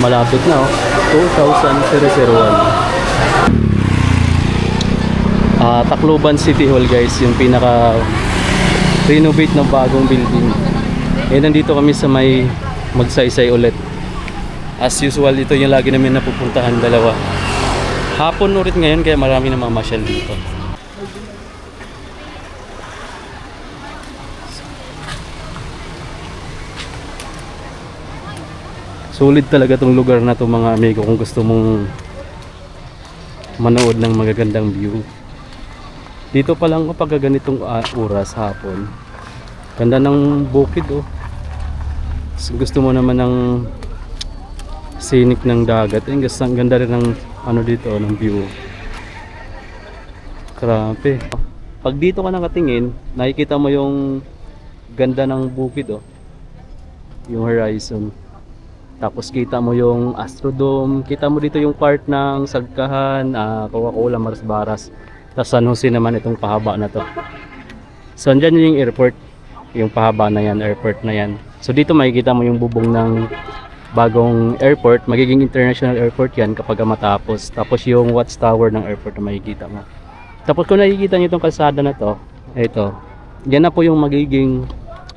Malapit na oh. 2,001. Tacloban City Hall guys, yung pinaka renovate ng bagong building. Nandito kami sa may Magsaysay ulit. As usual, ito yung lagi namin napupuntahan, dalawa. Hapon ulit ngayon kaya marami na mamasyal dito. Solid talaga tong lugar na to mga amigo kung gusto mong manood ng magagandang view. Dito pa lang kapag ganitong oras hapon, ganda ng bukid oh. Gusto mo naman ng scenic ng dagat, ang ganda rin ng ano dito ng view. Grabe. Pag dito ka nakatingin, nakikita mo yung ganda ng bukid oh. Yung horizon. Tapos kita mo yung Astrodome, kita mo dito yung part ng Sagkahan, Coca-Cola, Mars Baras. Tapos San Jose naman itong pahaba na to. So andyan yung airport, yung pahaba na yan, airport na yan. So dito makikita mo yung bubong ng bagong airport, magiging international airport yan kapag matapos. Tapos yung watchtower ng airport na makikita mo. Tapos kung nakikita nyo itong kalsada na to, ito, yan na po yung magiging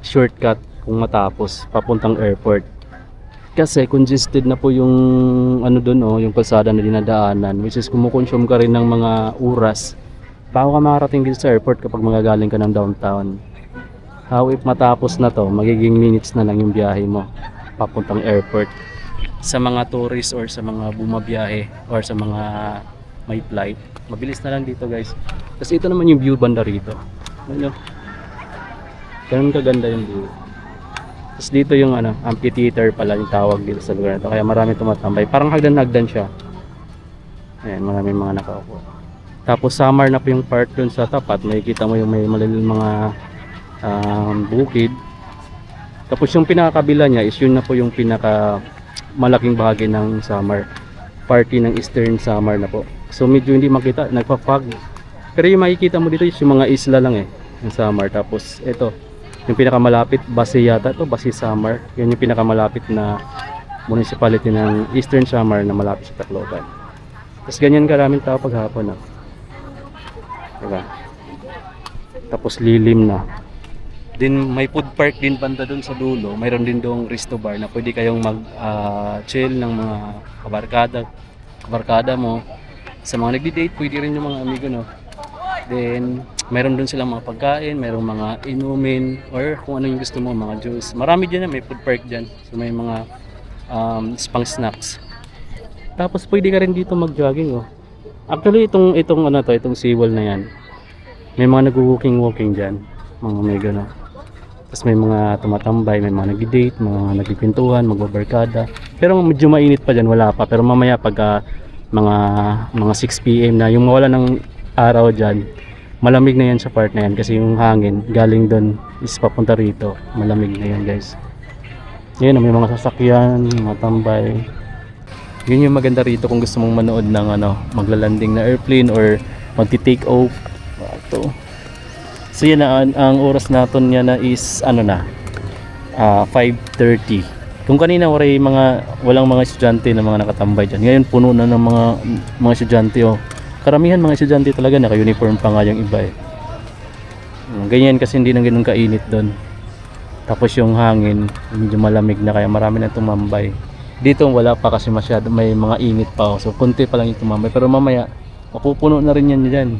shortcut kung matapos papuntang airport. Kasi congested na po yung ano doon oh, yung kalsada na dinadaanan, which is kumukonsume ka rin ng mga oras bago ka makarating dito sa airport kapag magagaling ka ng downtown. How if matapos na to, magiging minutes na lang yung biyahe mo papuntang airport. Sa mga tourists or sa mga bumabiyahe or sa mga may flight, mabilis na lang dito guys. Kasi ito naman yung view banda rito. Ano? Ganun kaganda yung view. Tapos dito yung ano, amphitheater pala yung tawag dito sa lugar na ito. Kaya marami tumatambay. Parang hagdan-hagdan siya. Ayan, maraming mga nakaupo. Tapos summer na po yung part dun sa tapat. Makikita mo yung may malalim mga bukid. Tapos yung pinakakabila niya is yun na po yung pinaka malaking bahagi ng summer. Party ng Eastern Summer na po. So medyo hindi makita, nagpa-fog. Pero yung makikita mo dito is yung mga isla lang eh, yung summer. Tapos ito, yung pinakamalapit, Basi yata ito, Basi Samar. Yan yung pinakamalapit na municipality ng Eastern Samar na malapit sa Tacloban. Tapos ganyan karaming tao paghapon ah. Diba? Tapos lilim na. Din may food park din banda doon sa dulo. Mayroon din doong resto bar na pwede kayong mag chill ng mga kabarkada mo. Sa mga nagdi-date, pwede rin yung mga amigo no. Then mayroon doon silang mga pagkain, mayroong mga inumin or kung ano yung gusto mo, mga juice. Marami dyan na may food park dyan. So may mga spang snacks. Tapos pwede ka rin dito mag-jogging oh. Actually itong ano to, itong seawall na yan. May mga nag-walking dyan, mga mega no. Tapos may mga tumatambay, may mga nag-date, mga nagpipintuhan, magbabarkada. Pero medyo mainit pa dyan, wala pa. Pero mamaya pag mga 6 PM na, yung mawala ng araw dyan, malamig na yan sa part na yan. Kasi yung hangin galing doon is papunta rito. Malamig na yan guys. Yan, may mga sasakyan, mga tambay. Yun yung maganda rito kung gusto mong manood ng ano, maglalanding na airplane or magti-take off. Ito. So yan na, ang oras natin niya na is ano na 5:30. Kung kanina walang mga estudyante na mga nakatambay dyan, ngayon puno na ng mga estudyante oh. Karamihan mga estudyante talaga, naka-uniform pa nga yung iba eh. Ganyan kasi hindi nang ganun kainit doon. Tapos yung hangin medyo malamig na kaya marami na tumambay. Dito wala pa kasi masyado, may mga init pa oh. So konti pa lang yung tumambay, pero mamaya mapupuno na rin yan dyan.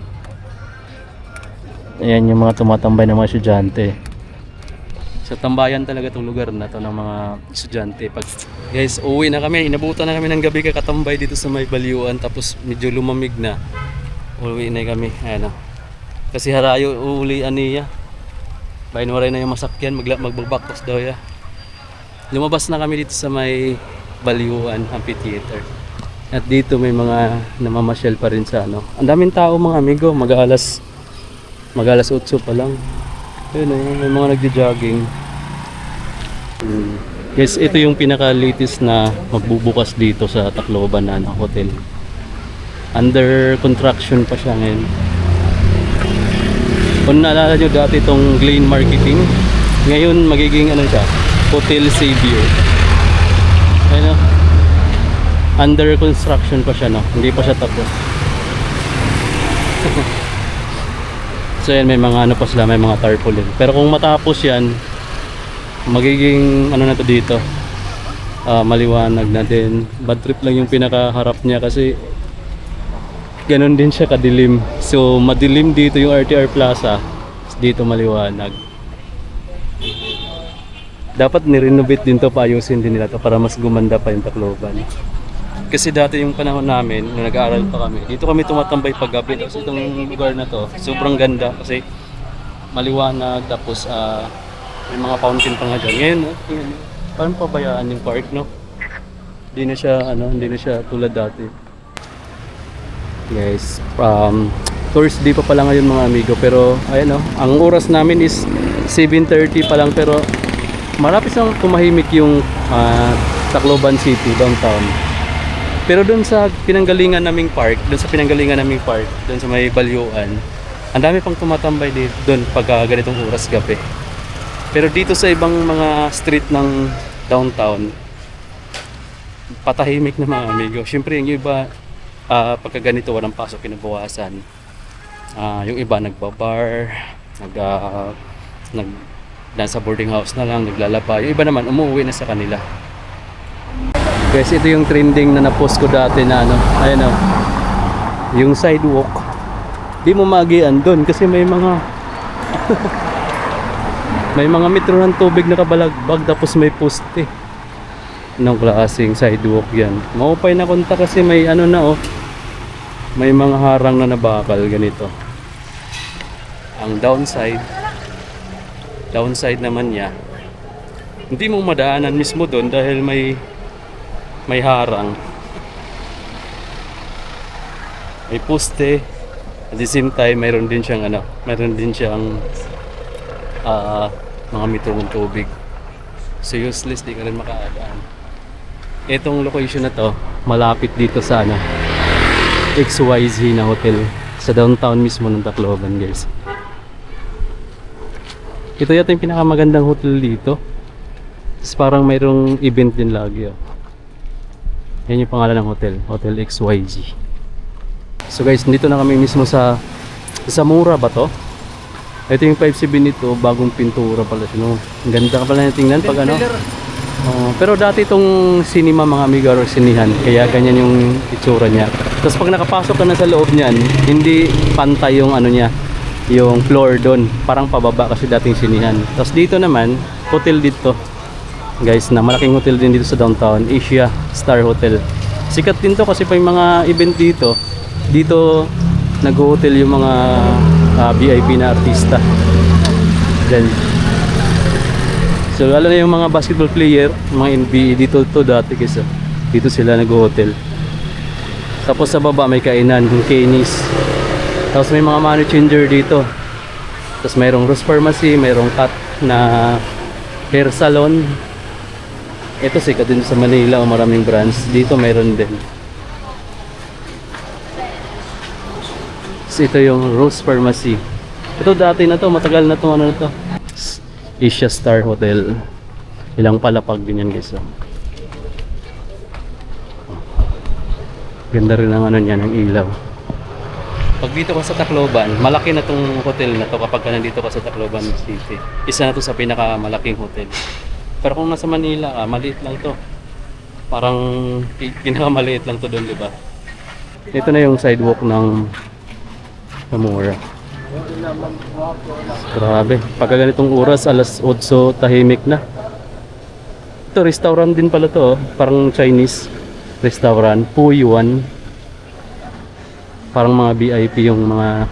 Ayan yung mga tumatambay ng mga estudyante. So tambayan talaga itong lugar na to ng mga estudyante. Pag guys, uwi na kami, inabutan na kami ng gabi kakatambay dito sa may Baliuan. Tapos medyo lumamig na, uwi na kami. Ayan o. Kasi harayo uulian niya. Bainwaray na yung masakyan, magbabaktos daw ya. Lumabas na kami dito sa may Baliuan Amphitheater. At dito may mga namamasyal pa rin sa ano. Ang daming tao mga amigo, mag-alas 8 pa lang. Ayun eh, may mga nagja-jogging. Guys, ito yung pinaka-latest na magbubukas dito sa Tacloban na hotel. Under construction pa siya ngayon. Kung naalala nyo dati itong Glen Marketing, ngayon magiging ano siya, Hotel Savior. Ayun o. Under construction pa siya, no? Hindi pa siya tapos. So yan, may mga ano pa sila, may mga tarpaulin. Pero kung matapos yan, magiging ano na to dito, maliwanag na din. Bad trip lang yung pinakaharap niya kasi ganun din siya kadilim. So madilim dito yung RTR Plaza, dito maliwanag. Dapat nirenovate din to, paayusin din nila to para mas gumanda pa yung Tacloban. Kasi dati yung panahon namin, nung nag-aaral pa kami, dito kami tumatambay paggabi. Tapos itong lugar na to, sobrang ganda kasi maliwanag, tapos may mga fountain pa nga dyan. Ngayon, parang pabayaan yung park, no? Hindi na siya, hindi na siya tulad dati. Guys, Thursday pa pala ngayon mga amigo, pero ayan, no? Ang oras namin is 7:30 pa lang, pero malapit lang tumahimik yung Tacloban City, downtown. Pero doon sa pinanggalingan naming park, doon sa may Balyuan, ang dami pang tumatambay dito doon pag ganitong oras gabi. Pero dito sa ibang mga street ng downtown, patahimik na mga amigo. Siyempre yung iba, pagka ganito walang pasok kinabukasan. Yung iba nagbabar, nasa boarding house na lang, naglalaba. Yung iba naman umuwi na sa kanila. Guys, ito yung trending na na-post ko dati na ayan o, yung sidewalk. Di mo magian doon kasi may mga may mga metro ng tubig na kabalagbag, tapos may poste. Anong klaseng sidewalk yan? Maupay na konta kasi may may mga harang na nabakal ganito. Ang downside naman niya, hindi mo madaanan mismo doon dahil may harang, may poste, at the same time mayroon din siyang mga metro ng tubig. So useless, di ka rin makaadaan. Itong location na to malapit dito sa XYZ na hotel sa downtown mismo ng Tacloban, guys. Ito yata yung pinakamagandang hotel dito. Tapos parang mayroong event din lagi. Yan yung pangalan ng hotel, Hotel XYZ. So guys, dito na kami mismo sa Mura ba to? Ito yung 5-7 nito, bagong pintura pala siya, no? Ang ganda ka pala na tingnan pag pero dati itong cinema mga amigo or sinihan, kaya ganyan yung itsura niya. Tapos pag nakapasok ka na sa loob niyan, hindi pantay yung niya, yung floor doon, parang pababa kasi dating sinihan. Tapos dito naman, hotel dito. Guys, na malaking hotel din dito sa downtown, Asia Star Hotel. Sikat din to kasi pa yung mga event dito nag-hotel yung mga VIP na artista dyan. So lalo na yung mga basketball player, mga NBA dito to dati kasi dito sila nag-hotel. Tapos sa baba may kainan, yung Kenny's. Tapos may mga money changer dito. Tapos mayroong Rose Pharmacy, mayroong cut na hair salon. Ito sikat din sa Manila, maraming brands. Dito mayroon din. So, ito yung Rose Pharmacy. Ito dati na to, matagal na to, Asia Star Hotel. Ilang palapag din yan, guys. Ganda rin ang niyan, ang ilaw. Pag dito ka sa Tacloban, malaki na tong hotel na to kapag nandito ka sa Tacloban City. Isa na to sa pinakamalaking hotel. Pero kung nasa Manila ka, maliit lang to. Parang pinakamaliit lang to doon, di ba? Ito na yung sidewalk ng Mura. Grabe. Pagka ganitong oras, alas 8, tahimik na. Ito, restaurant din pala to. Parang Chinese restaurant. Puyuan. Parang mga VIP yung mga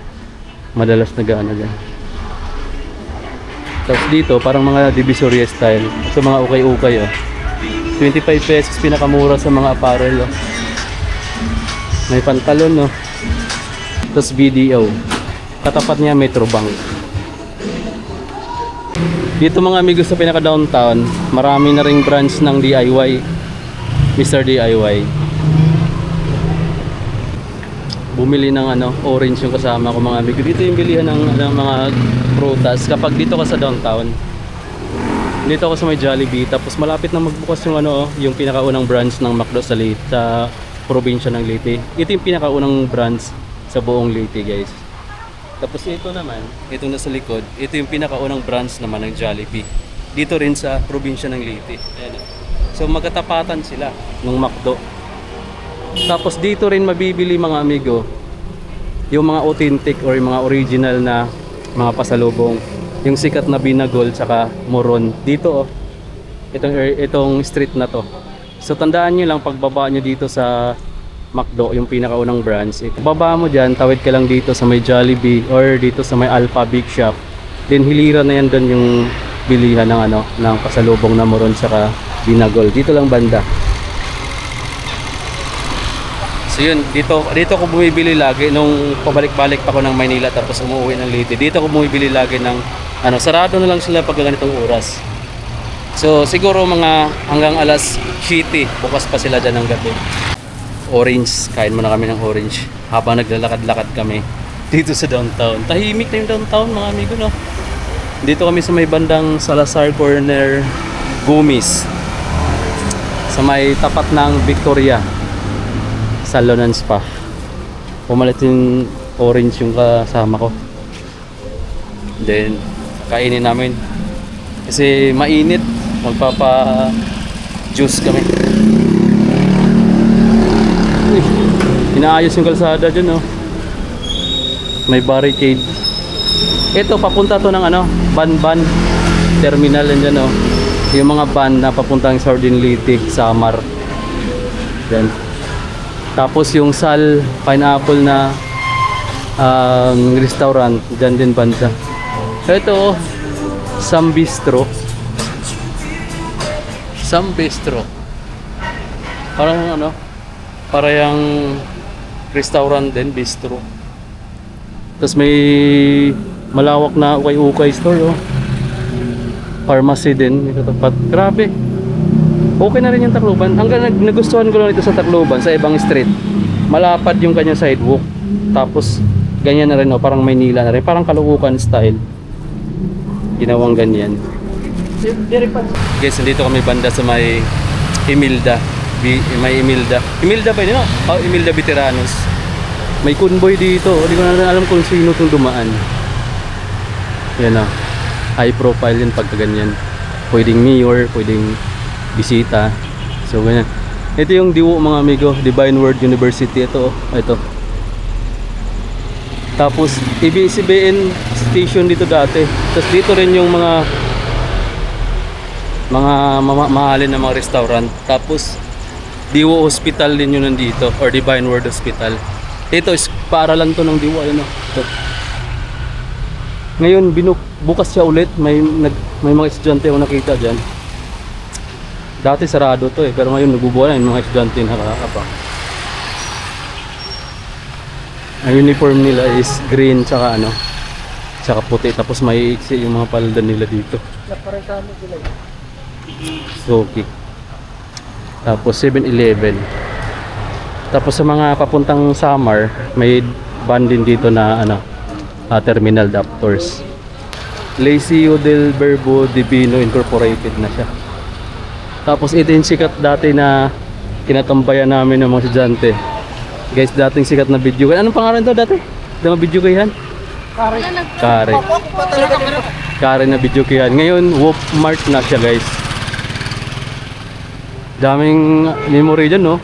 madalas na gaano dyan. Tapos dito, parang mga Divisoria style. So mga ukay-ukay, 25 pesos pinakamura sa mga apparel, May pantalon, Tapos BDO. Katapat niya Metrobank. Dito mga amigos sa pinaka-downtown, marami na ring branch ng DIY. Mr. DIY. Bumili ng orange yung kasama ko mga amigo. Dito yung bilihan ng mga prutas kapag dito ka sa downtown. Dito ako sa may Jollibee, tapos malapit na magbukas yung ano, yung pinakaunang branch ng McDo sa Leyte, sa probinsya ng Leyte. Ito yung pinakaunang branch sa buong Leyte, guys. Tapos ito naman, ito na sa likod, ito yung pinakaunang branch naman ng Jollibee. Dito rin sa probinsya ng Leyte. Ayan. So magkatapatan sila ng McDo. Tapos dito rin mabibili mga amigo, yung mga authentic or yung mga original na mga pasalubong. Yung sikat na binagol tsaka moron dito oh. Itong street na to. So tandaan nyo lang pagbaba nyo dito sa McDo, yung pinakaunang branch. Baba mo dyan, tawid ka lang dito sa may Jollibee or dito sa may Alpha Big Shop. Then hilira na yan doon yung bilihan ng ano, ng pasalubong na moron tsaka binagol. Dito lang banda. So yun, dito ko bumibili lagi nung pabalik-balik pa ako ng Maynila tapos umuwi ng Leyte. Dito ko bumibili lagi ng ano, sarado na lang sila pag ganitong oras. So siguro mga hanggang alas 7 bukas pa sila dyan ng gabi. Orange, kain muna kami ng orange habang naglalakad-lakad kami dito sa downtown. Tahimik na yung downtown mga amigo, no? Dito kami sa may bandang Salazar Corner, Gumis, sa may tapat ng Victoria Salon and Spa. Pumalit yung orange yung kasama ko. Then kainin namin kasi mainit, magpapa juice kami. Inaayos yung kalsada dyan, oh. May barricade. Ito papunta to ng ano, Banban terminal yan dyan, oh. Yung mga van na papuntang Sardin Leyte, Samar. Yan. Tapos yung Sal Pineapple na restaurant dyan din banda. Ito, Sam Bistro. Sam Bistro. Parang ano, para yung restaurant din, bistro. Tapos may malawak na ukay-ukay store, oh. Pharmacy din, ito tapat. Grabe. Okay na rin yung Tacloban. Hanggang nagustuhan ko lang ito sa Tacloban, sa ibang street. Malapad yung kanyang sidewalk. Tapos ganyan na rin, oh, parang Maynila na rin, parang Caloocan style. Ginawang ganyan. Guys, nandito kami banda sa may Imelda. May Imelda. Imelda ba yun? Oh, Imelda Veteranos. May convoy dito. Hindi ko na alam kung sino itong dumaan. Yan, oh. High profile yun pagka ganyan. Pwedeng mayor, pwedeng bisita. So ganyan. Ito yung Diwo mga amigo, Divine Word University. Ito, oh. Ito. Tapos ABS-CBN station dito dati. Tapos dito rin yung mga mahalin na mga restaurant. Tapos Diwo Hospital din yun nandito, or Divine Word Hospital. Ito is paaralan to ng Diwo, ano. Ito. Ngayon bukas siya ulit. May mga estudyante ako nakita diyan. Dati sarado to, pero ngayon nagbubuo na yung mga estudyante nakakapa. Ang uniform nila is green tsaka ano, tsaka puti, tapos may iksi yung mga palda nila dito. So okay. Tapos 7-Eleven. Tapos sa mga papuntang Samar, may van din dito na ano, terminal doctors. Liceo del Verbo Divino Incorporated na siya. Tapos ito yung sikat dati na kinatambayan namin ng mga estudyante. Guys, dating sikat na video. Anong pangalan daw dati? Dama video kayan? Kare. Kare na video kayan. Ngayon, Wolf Mart na siya, guys. Daming memory dyan, no?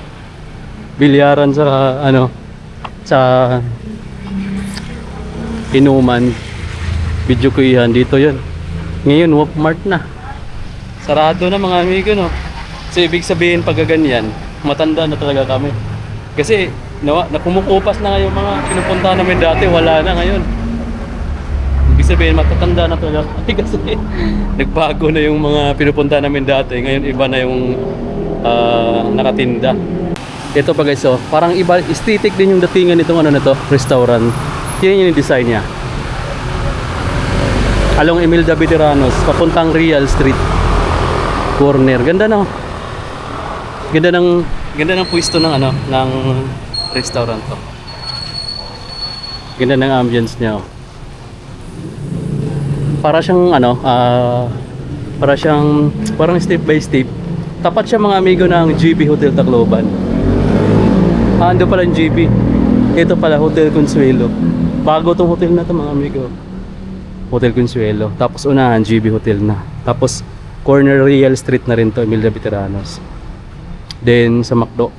Bilyaran sa ano, sa inuman. Video kayan dito 'yon. Ngayon, Wolf Mart na. Sarado na mga amigo, no? So ibig sabihin pag ganyan, matanda na talaga kami. Kasi nakumukupas na ngayon mga pinupuntahan namin dati, wala na ngayon. Ibig sabihin matatanda na talaga. Kasi nagbago na yung mga pinupuntahan namin dati. Ngayon iba na yung nakatinda. Ito pa guys, oh, parang iba, aesthetic din yung datingan nitong ano na to, restaurant. Yan yung design niya. Along Imelda Veteranos, papuntang Real Street corner. Ganda na. Ganda ng pwesto ng ano, ng restaurant to. Ganda ng ambience niya, oh. Para siyang ano, Para siyang, parang step by step. Tapat siya mga amigo ng GB Hotel Tacloban. Ando pala yung GB. Ito pala, Hotel Consuelo. Bago tong hotel na to mga amigo. Hotel Consuelo. Tapos unahan, GB Hotel na. Tapos, corner Real Street na rin to, Emilia Veteranos. Then, sa Macdo.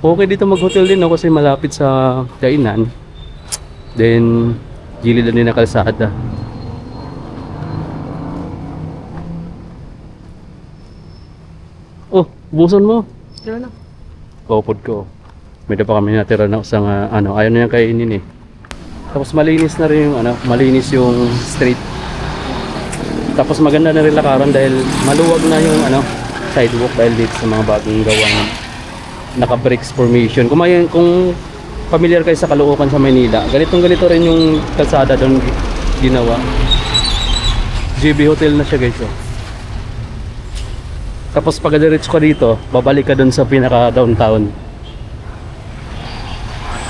Okay dito mag-hotel din, no? Kasi malapit sa kainan. Then, gilid na din na kalsada. Oh, buson mo. Tira na. Kaupod ko. May pa kami natira na isang ayaw na yung kainin eh. Tapos malinis na rin yung malinis yung street. Tapos maganda na rin lakaran dahil maluwag na yung sidewalk dahil dito sa mga bagong gawang naka-bricks formation. Kung familiar kayo sa Caloocan sa Maynila, ganito rin yung kalsada doon ginawa. GB Hotel na siya guys. Oh. Tapos pag diretso ka dito, babalik ka doon sa pinaka downtown.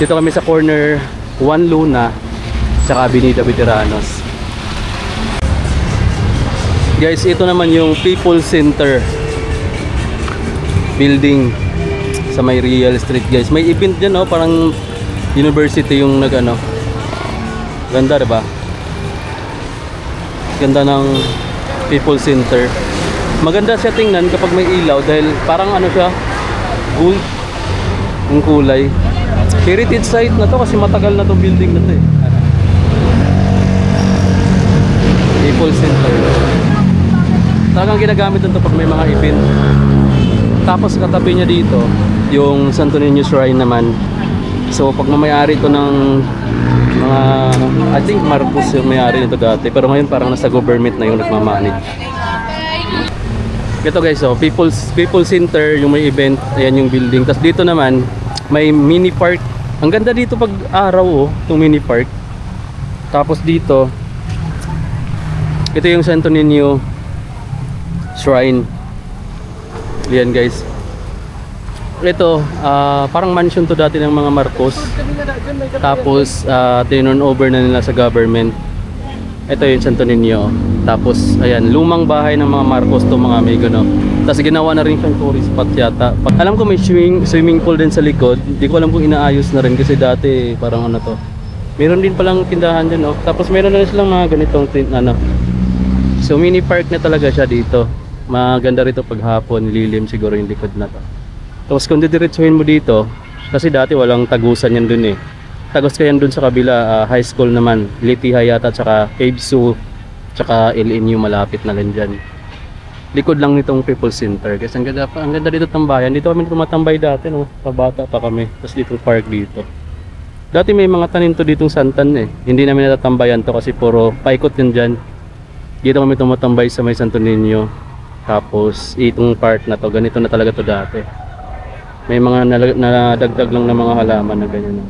Dito kami sa corner 1 Luna saka Avenida Veteranos. Guys, ito naman yung People Center building sa may Real Street guys. May event dyan parang university yung ganda diba? Ganda ng People Center. Maganda siya tingnan kapag may ilaw dahil parang siya, gold yung kulay. Heritage site na to kasi matagal na to building na to eh. People Center. Talagang ginagamit nito pag may mga event. Tapos katabi niya dito yung Santo Niño Shrine naman. So pag mamayari ito ng mga, I think Marcos yung mayari nito dati, pero ngayon parang nasa government na yung nagmamanage. Ito guys, People Center yung may event, ayan yung building. Tapos dito naman may mini park. Ang ganda dito pag araw itong mini park. Tapos dito ito yung Santo Niño Shrine. Ayan guys. Ito, parang mansion to dati ng mga Marcos. Tapos tinurn over na nila sa government. Ito yung Santo Niño. Tapos ayan, lumang bahay ng mga Marcos to mga amigo, no. Tapos ginawa na rin siyang tourist spot yata. Alam ko may swimming pool din sa likod. Hindi ko alam kung inaayos na rin kasi dati parang to. Meron din palang tindahan din, no. Tapos meron na rin silang mga ganitong So mini park na talaga siya dito. Maganda rito pag hapon, lilim siguro yung likod na to. Tapos kung didiretsuhin mo dito, kasi dati walang tagusan yan dun eh. Tagos kayan dun sa kabila, high school naman, Litiha yata, tsaka Cabesu, tsaka LNU malapit na lang dyan. Likod lang nitong People Center. Kasi ang ganda dito tambayan. Dito kami tumatambay dati, no? Pabata pa kami. Tapos dito park dito. Dati may mga tanim to ditong santan eh. Hindi namin natatambayan to kasi puro paikot yun dyan. Dito kami tumatambay sa may Santo Niño. Tapos itong park na to, ganito na talaga to dati. May mga nadagdag lang na mga halaman na ganyan.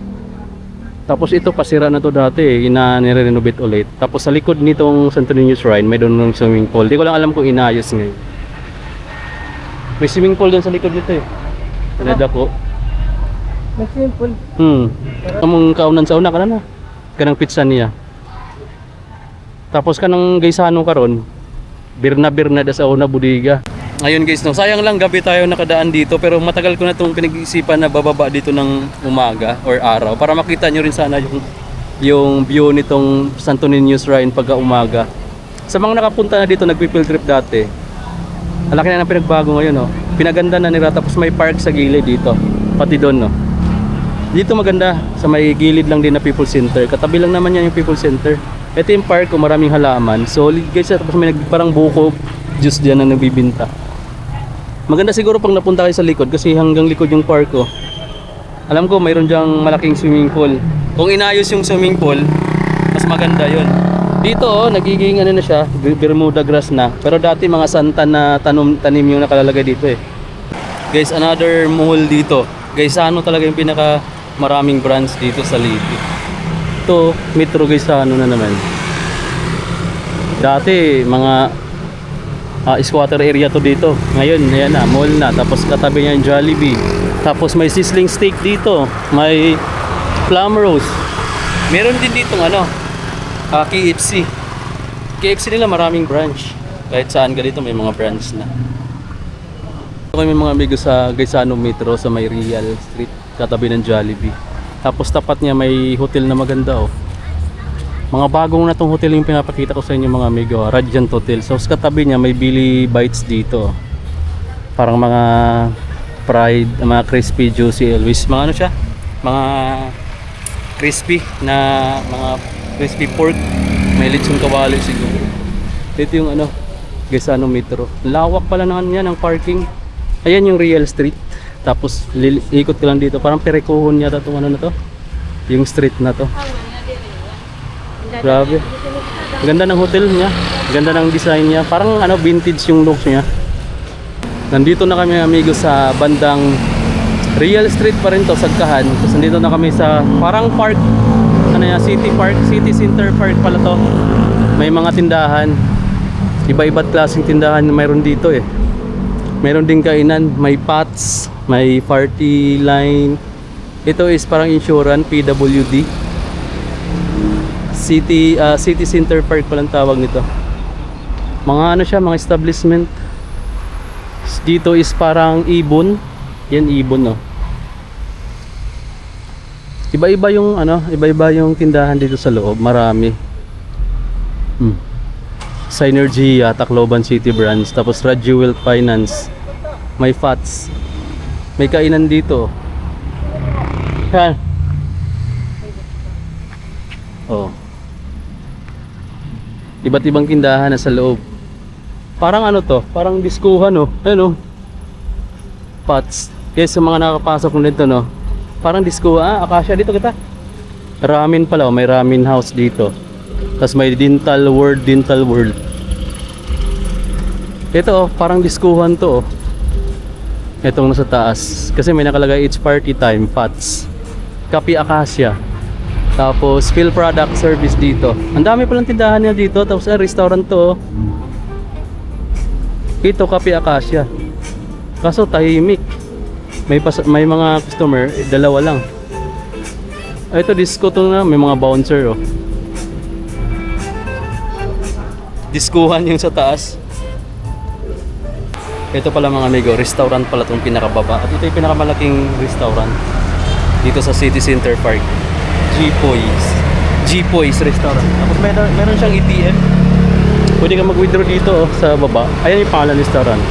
Tapos ito pasira na to dati eh, nire-renovate ulit. Tapos sa likod nitong Santo Niño Shrine may doon ng swimming pool. Di ko lang alam kung inayos ngayon. May swimming pool doon sa likod nito eh. Kanada ko. May swimming pool. Among kaunan sa una ka na. Kanang pizza niya. Tapos kanang gaysano karon. Birna da sa una budiga. Ngayon guys, no, sayang lang gabi tayo nakadaan dito pero matagal ko na itong pinag-iisipan na bababa dito ng umaga or araw para makita nyo rin sana yung view nitong Santo Niño Shrine pagka umaga. Sa mga nakapunta na dito, nagpi-field trip dati, malaki na ng pinagbago ngayon, no? Pinaganda na nila, tapos may park sa gilid dito, pati doon, no? Dito maganda, sa may gilid lang din na People Center, katabi lang naman yan yung People Center. Ito yung park, maraming halaman, solid guys, tapos may parang buko juice dyan na nagbibinta. Maganda siguro pag napunta kayo sa likod kasi hanggang likod yung park ko. Alam ko mayroon dyang malaking swimming pool. Kung inayos yung swimming pool, mas maganda yun. Dito nagiging na siya, Bermuda grass na. Pero dati mga santan na tanim yung nakalalagay dito eh. Guys, another mall dito. Guys, ano talaga yung pinaka maraming branch dito sa Liti. Ito, Metro Gaisano na naman. Dati mga squatter area to dito. Ngayon, ayan na, mall na. Tapos katabi niya yung Jollibee. Tapos may sizzling steak dito. May plum rose. Meron din dito KFC. KFC nila maraming branch. Kahit saan ka dito may mga branch na. Ito kami mga amigo sa Gaisano Metro sa may Real Street, katabi ng Jollibee. Tapos tapat niya may hotel na maganda oh. Mga bagong na tong hotel yung pinapakita ko sa inyo mga amigo, Radiant Hotel. So sa katabi niya may Billy Bites dito. Parang mga fried, mga crispy juicy always. Mga ano siya? Mga crispy na mga crispy pork. May lechon kawali siguro. Ito yung ano, Gaisano Metro. Lawak pala naman yan ang parking. Ayan yung Real Street. Tapos ikot ko lang dito. Parang perekuhon yata itong ano na to. Yung street na to. Grabe. Ganda ng hotel niya. Ganda ng design niya. Parang ano, vintage yung looks niya. Nandito na kami amigo sa bandang Real Street pa rin to, Sagkahan. Tapos nandito na kami sa parang park. Ano yan, City Park, City Center Park pala to. May mga tindahan. Iba-iba't klaseng tindahan na mayroon dito eh. Mayroon din kainan, may pots, may party line. Ito is parang insurance, PWD. City Center Park palang tawag nito. Mga ano siya, mga establishment. Dito is parang ibon. Yan ibon no. Iba-iba yung ano, iba-iba yung tindahan dito sa loob, marami. Synergia, Tacloban City Branch, tapos Radjewel Finance. May FATS. May kainan dito. Yan. Oh. Iba't ibang tindahan na sa loob. Parang ano to, parang diskuhan oh. Ayun oh. FATS. Kaya sa mga nakapasok nito no, parang diskuhan. Akasya dito kita. Ramen pala oh, may ramen house dito. Tapos may dental world. Ito oh, parang diskuhan to oh. Itong nasa taas. Kasi may nakalagay it's party time, FATS. Kapi Acacia. Tapos Phil Product Service dito. Ang dami palang tindahan niya dito. Tapos restaurant to oh. Ito Kapi Acacia. Kaso tahimik. May mga customer, dalawa lang. Ito disco to na, may mga bouncer oh. Diskuhan yung sa taas. Ito pala mga amigo, restaurant pala itong pinakababa. At ito yung pinakamalaking restaurant dito sa City Center Park. G-Poys Restaurant. Tapos meron siyang ATM. Pwede ka mag-withdraw dito oh, sa baba. Ayan yung pangalan ng restaurant.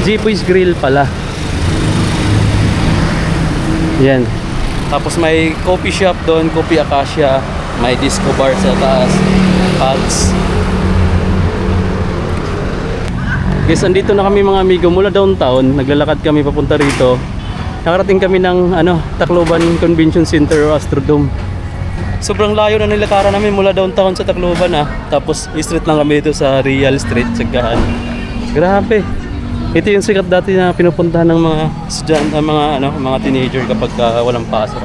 G-Poys Grill pala. Yan. Tapos may coffee shop doon, Coffee Acacia. May disco bar sa taas. Pals. Guys, andito na kami mga amigo mula downtown. Naglalakad kami papunta rito. Nakarating kami ng Tacloban Convention Center o Astrodome. Sobrang layo na nilakaran namin mula downtown sa Tacloban Tapos street lang kami dito sa Real Street, Sagkahan. Grabe. Ito yung sikat dati na pinupuntahan ng mga estudyante, mga teenager kapag walang pasok.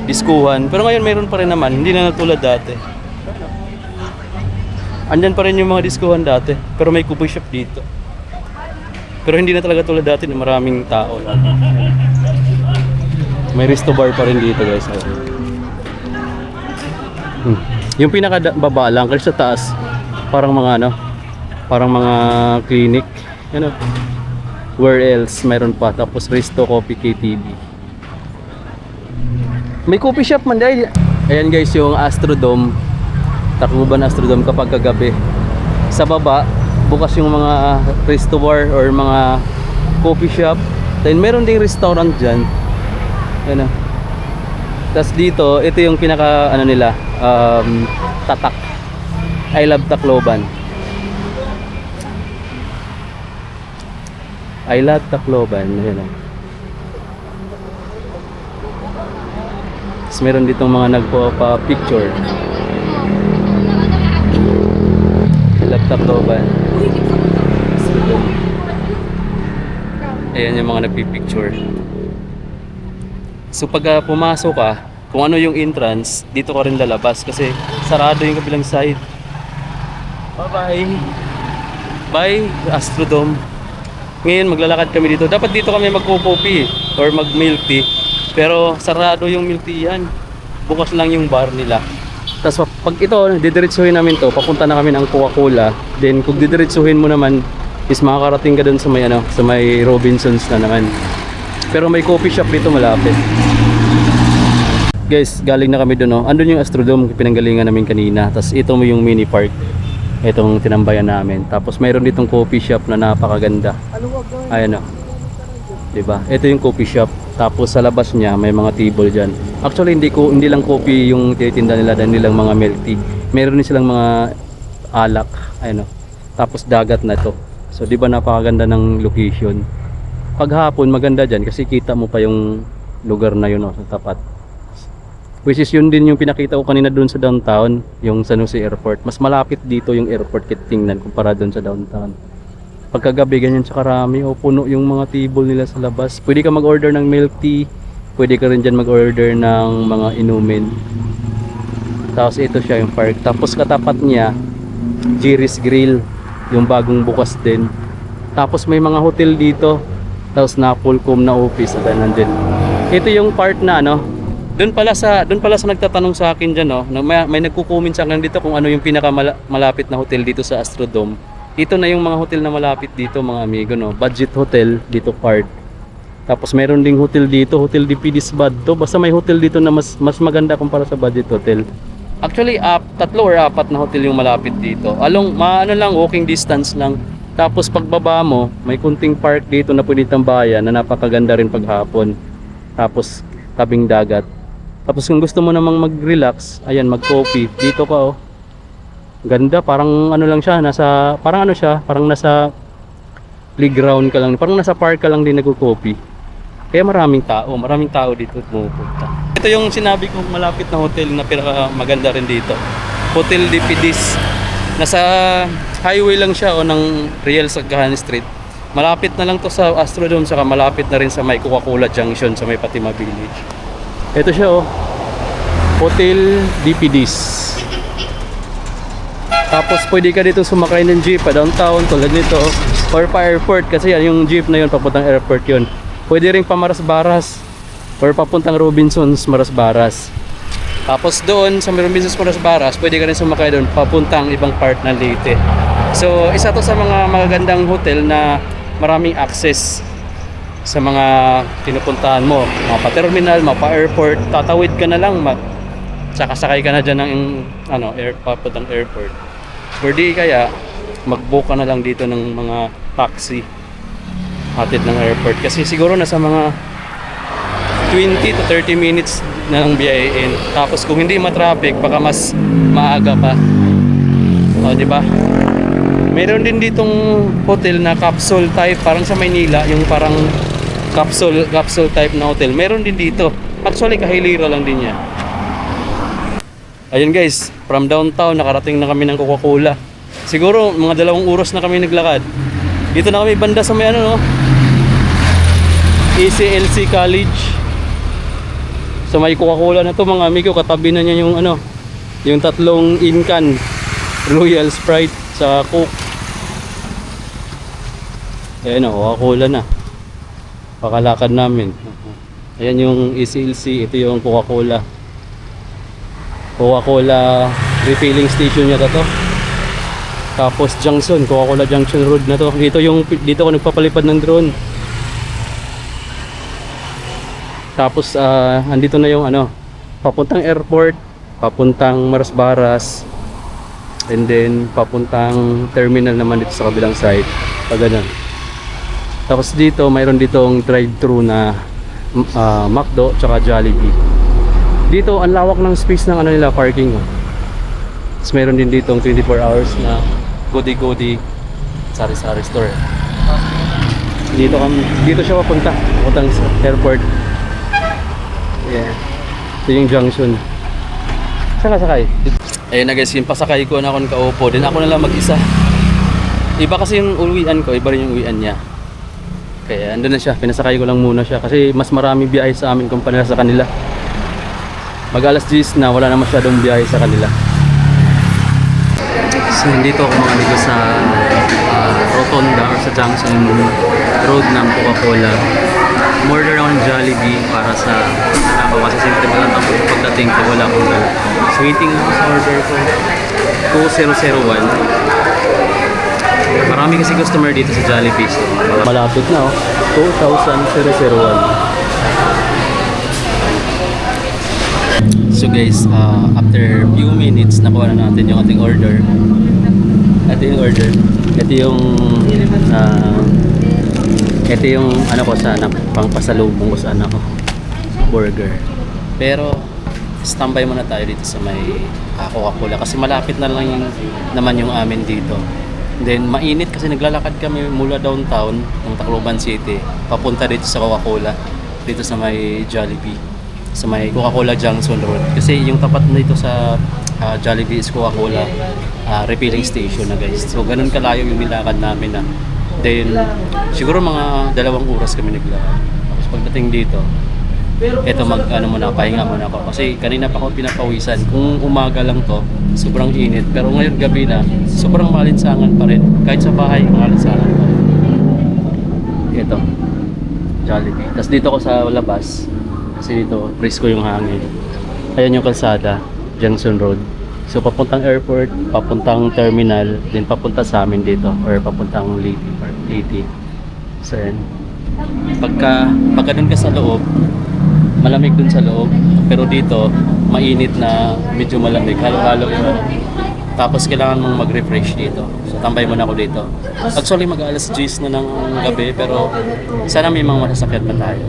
Diskuhan. Pero ngayon mayroon pa rin naman, hindi na natulad dati. Andyan pa rin yung mga diskuhan dati, pero may coffee shop dito. Pero hindi na talaga tulad dati na maraming tao. May resto bar pa rin dito guys. Yung pinakababa lang kasi sa taas parang mga parang mga clinic. Where else mayroon pa, tapos Resto Coffee KTV. May coffee shop man dahil. Ayan guys yung Astrodome, Tacloban Astrodome kapag kagabi. Sa baba bukas yung mga resto bar or mga coffee shop. Then meron ding restaurant dyan. Ayan Tapos dito, ito yung pinaka nila, tatak. I love Tacloban. I love Tacloban. Ayan Tapos meron ditong mga nagpa-picture. I love Tacloban. Ayan yung mga nagpipicture. So pag pumasok ka, kung ano yung entrance, dito ka rin lalabas kasi sarado yung kabilang side. Bye bye Astrodome. Ngayon maglalakad kami dito. Dapat dito kami magko-coffee or mag-milk tea. Pero sarado yung milk tea yan. Bukas lang yung bar nila. Tapos pag ito, didiretsuhin namin to, papunta na kami ng Coca-Cola. Then kung didiretsuhin mo naman, is makakarating ka dun sa may ano, sa may Robinsons na naman. Pero may coffee shop dito malapit. Guys, galing na kami dun, oh. Andun yung Astrodome, pinanggalingan namin kanina. Tapos ito mo yung mini park. Itong tinambayan namin. Tapos mayroon ditong coffee shop na napakaganda. Ayan, oh. Diba? Ito yung coffee shop. Tapos sa labas niya may mga table diyan. Actually hindi lang coffee yung tinitinda nila, dahil nilang mga milk tea. Meron din silang mga alak, ayun oh. Tapos dagat na to. So 'di ba napakaganda ng location. Paghapon maganda diyan kasi kita mo pa yung lugar na yun oh, sa tapat. Which is yun din yung pinakita ko kanina doon sa downtown, yung San Jose Airport. Mas malapit dito yung airport kit tingnan kumpara doon sa downtown. Pagkagabi ganyan sa karami o puno yung mga table nila sa labas. Pwede ka mag-order ng milk tea, pwede ka rin dyan mag-order ng mga inumin. Tapos ito siya yung park. Tapos katapat niya Jerry's Grill, yung bagong bukas din. Tapos may mga hotel dito. Tapos Napolcom na office at nandun. Ito yung part na ano, doon pala sa nagtatanong sa akin diyan no, may nagko-comment sa akin dito kung ano yung pinakamalapit na hotel dito sa Astrodome. Ito na yung mga hotel na malapit dito mga amigo no. Budget hotel dito part. Tapos meron ding hotel dito, Hotel de Pidisbad to. Basta may hotel dito na mas maganda kumpara sa budget hotel. Actually, 3 or 4 na hotel yung malapit dito. Ano lang, walking distance lang. Tapos pagbaba mo, may kunting park dito na pwede tambayan na napakaganda rin paghapon. Tapos tabing dagat. Tapos kung gusto mo namang mag-relax, ayan, mag-coffee. Dito ka oh. Ganda, parang ano lang siya, parang nasa playground ka lang, parang nasa park ka lang din nagko-coffee. Kaya maraming tao dito pumupunta. Ito yung sinabi kong malapit na hotel na maganda rin dito. Hotel de Pidis. Nasa highway lang siya o ng Real Sagahan Street. Malapit na lang to sa Astrodome, saka malapit na rin sa may Coca-Cola Junction sa may Fatima Village. Ito siya oh. Hotel de Pidis. Tapos pwede ka dito sumakay ng jeep pa downtown tulad nito or pa airport kasi yan yung jeep na yun papuntang airport yun. Pwede rin pa Marasbaras or papuntang Robinsons Marasbaras. Tapos doon sa Robinsons Marasbaras pwede ka rin sumakay doon papuntang ibang part ng Leyte. So isa to sa mga magagandang hotel na maraming access sa mga pinupuntahan mo, mapa-terminal, mapa-airport, tatawid ka na lang sakasakay ka na dyan ng papuntang airport. Or di kaya mag-book ka na lang dito ng mga taxi hatid ng airport kasi siguro nasa mga 20 to 30 minutes na lang biyahin. Tapos kung hindi ma-traffic baka mas maaga pa. O di ba? Meron din ditong hotel na capsule type, parang sa Maynila, yung parang capsule type na hotel. Meron din dito. Actually kahilira lang din yan. Ayun guys, from downtown nakarating na kami ng Coca-Cola. Siguro mga 2 oras na kami naglakad. Dito na kami banda sa may ECLC College. So may Coca-Cola na to mga amigo, katabi na niya yung yung 3 in-can Royal Sprite sa Coke. Ayan Coca-Cola na. Pakalakad namin. Ayan yung ECLC, ito yung Coca-Cola refilling station niya to. Tapos Junction, Coca-Cola Junction Road na to. Dito ako nagpapalipad ng drone. Tapos andito na yung papuntang airport, papuntang Marasbaras, and then papuntang terminal naman dito sa kabilang side. Ganun. Tapos dito mayroon ditong drive-thru na McDo tsaka Jollibee. Dito ang lawak ng space ng nila parking. Tapos meron din ditong 24 hours na goody sari-sari store. Dito siya papuntang airport. Yeah. Ito yung junction. Saan ka sakay? Ayun na guys, yung pasakay ko na ako nakaupo. Din ako na lang mag-isa. Iba kasi yung uwian ko, iba rin yung uwian niya. Kaya andun na siya, pinasakay ko lang muna siya. Kasi mas marami biyahe sa amin kumpara sa kanila. Mag alas 10 na, wala na masyadong biyahe sa kanila. So dito ako mga amigo sa Rotonda or sa Junction Road ng Coca-Cola. Order ako ng Jollibee para sa kasi siyempre wala akong pagdating ko, wala akong So, waiting ako sa order ko. 2001. Marami kasi customer dito sa Jollibee. So, malapit na oh. 2000. So guys, after few minutes nakuha na natin yung ating order. Ito yung order. Ito yung ano ko sana, pang pasalubong ko sana ko. Burger. Pero standby muna tayo dito sa may Coca-Cola kasi malapit na lang naman yung amin dito. Then mainit kasi naglalakad kami mula downtown ng Tacloban City papunta dito sa Coca-Cola dito sa may Jollibee, sa may Coca-Cola Junction Road. Kasi yung tapat nito sa Jollibee is Coca-Cola refilling station na guys. So ganun kalayo yung nilakad namin na. Then siguro mga 2 oras kami naglakad. Tapos pagdating dito, eto pahinga muna ako kasi kanina pa ako pinapawisan. Kung umaga lang to, sobrang init. Pero ngayon gabi na, sobrang malinsangan pa rin. Kahit sa bahay, malinsangan pa rin. Ito, Jollibee. Tapos dito ako sa labas, kasi dito, presko yung hangin. Ayan yung kalsada, Junction Road. So papuntang airport, papuntang terminal, then papunta sa amin dito, or papuntang Leyte. So yan. Pagka dun ka sa loob, malamig dun sa loob, pero dito mainit na medyo malamig, halo-halo yun. Tapos kailangan mong mag-refresh dito, so tambay muna ako dito. Actually mag-alas 10 na ng gabi, pero sana may mga masasakyan pa tayo.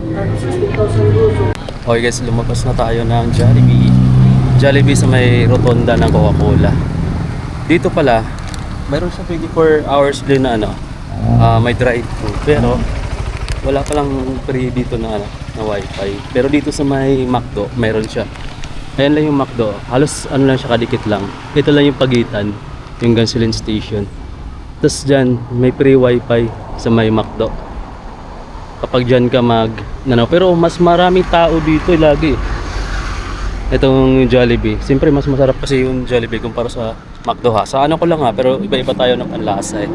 Okay guys, lumabas na tayo ng Jollibee sa may rotonda ng Coca-Cola. Dito pala mayroon siya 24 hours din na may drive-thru, pero wala palang free dito na wifi. Pero dito sa may McDo, mayroon siya. Ayan lang yung McDo. Halos lang siya, kadikit lang. Ito lang yung pagitan, yung gasoline station. Tapos dyan, may free wifi sa may McDo. Kapag dyan ka pero mas maraming tao dito lagi. Itong Jollibee. Siyempre mas masarap kasi yung Jollibee kumpara sa McDo ha. Sa ko lang pero iba-iba tayo ng panlasa eh.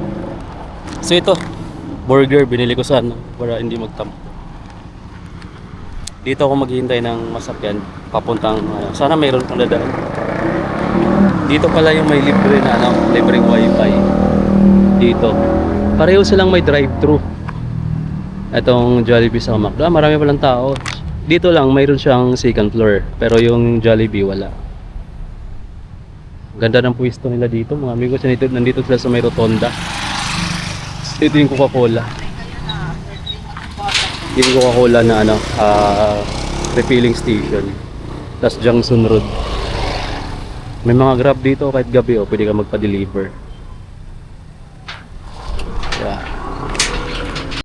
So ito, burger binili ko sana para hindi magtampo. Dito ako maghihintay ng masakyan papuntang sana mayroon pang dadaan. Dito pala yung may libre na libreng wifi dito. Pareho silang may drive-thru. Itong Jollibee sa McDo, marami palang tao. Dito lang mayroon siyang second floor, pero yung Jollibee wala. Ganda ng pwesto nila dito, mga amigo. Nandito sila sa may rotonda. Ito yung Coca-Cola. Yung Coca-Cola na refilling station. Tapos Junction Road. May mga Grab dito kahit gabi pwede ka magpa-deliver.